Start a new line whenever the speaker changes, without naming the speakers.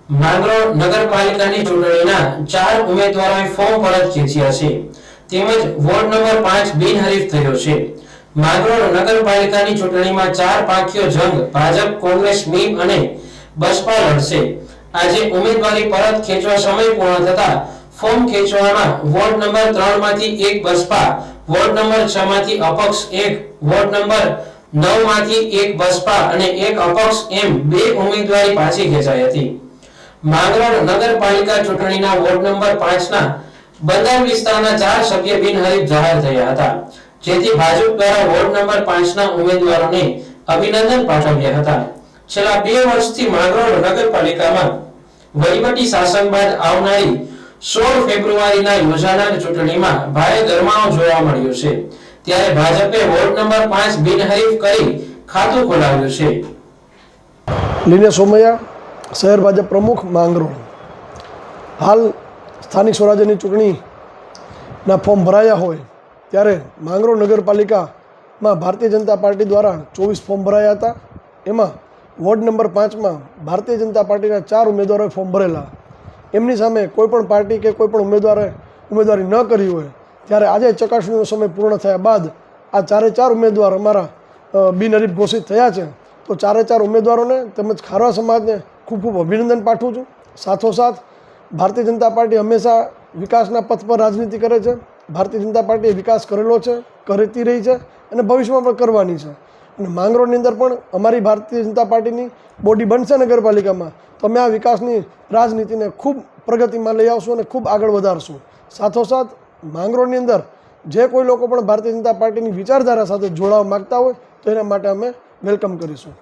માંગરોળ નગરપાલિકાની ચૂંટણીના 4 ઉમેદવારોએ ફોર્મ પરત ખેંચ્યા છે તેમજ વોર્ડ નંબર 5 બિનહરીફ થયો છે। માંગરોળ નગરપાલિકાની ચૂંટણીમાં 4 પાંખીયો જંગ ભાજપ, કોંગ્રેસ, મીમ અને બસપા લડશે। આજે ઉમેદવારી પરત ખેંચવા સમય પૂર્ણ થતા ફોર્મ ખેંચવામાં વોર્ડ નંબર 3 માંથી 1 બસપા, વોર્ડ નંબર 6 માંથી અપક્ષ 1, વોર્ડ નંબર 9 માંથી 1 બસપા અને 1 અપક્ષ એમ 2 ઉમેદવારી પાછી ખેંચાઈ હતી। માંગરોળ નગરપાલિકા ચૂંટણીના વોર્ડ નંબર 5 ના બંદર વિસ્તારના 4 સભ્ય બિનહરીફ જાહેર થયા હતા, જેથી ભાજપ દ્વારા વોર્ડ નંબર 5 ના ઉમેદવારોને અભિનંદન પાઠવ્યા હતા। છેલ્લા 2 વર્ષથી માંગરોળ નગરપાલિકામાં વહીવટી શાસન બાદ આવનારી 16 ફેબ્રુઆરીના યોજાનાર ચૂંટણીમાં ભારે ગરમાવો જોવા મળ્યો છે, ત્યારે ભાજપે વોર્ડ નંબર 5 બિનહરીફ કરી ખાતું ખોલાવ્યું છે।
લીને સોમૈયા, શહેર ભાજપ પ્રમુખ, માંગરોળ। હાલ સ્થાનિક સ્વરાજ્યની ચૂંટણીના ફોર્મ ભરાયા હોય ત્યારે માંગરોળ નગરપાલિકામાં ભારતીય જનતા પાર્ટી દ્વારા 24 ફોર્મ ભરાયા હતા। એમાં વોર્ડ નંબર 5માં ભારતીય જનતા પાર્ટીના 4 ઉમેદવારોએ ફોર્મ ભરેલા। એમની સામે કોઈપણ પાર્ટી કે કોઈપણ ઉમેદવારે ઉમેદવારી ન કરી હોય ત્યારે આજે ચકાસણીનો સમય પૂર્ણ થયા બાદ આ 4 ઉમેદવાર અમારા બિનહરીફ ઘોષિત થયા છે। તો 4 ઉમેદવારોને તેમજ ખારવા સમાજને ખૂબ ખૂબ અભિનંદન પાઠવું છું। સાથોસાથ ભારતીય જનતા પાર્ટી હંમેશા વિકાસના પથ પર રાજનીતિ કરે છે। ભારતીય જનતા પાર્ટીએ વિકાસ કરેલો છે, કરતી રહી છે અને ભવિષ્યમાં પણ કરવાની છે। અને માંગરોળની અંદર પણ અમારી ભારતીય જનતા પાર્ટીની બોડી બનશે નગરપાલિકામાં તો અમે આ વિકાસની રાજનીતિને ખૂબ પ્રગતિમાં લઈ આવશું અને ખૂબ આગળ વધારશું। સાથોસાથ માંગરોળની અંદર જે કોઈ લોકો પણ ભારતીય જનતા પાર્ટીની વિચારધારા સાથે જોડાવા માગતા હોય તો એના માટે અમે વેલકમ કરીશું।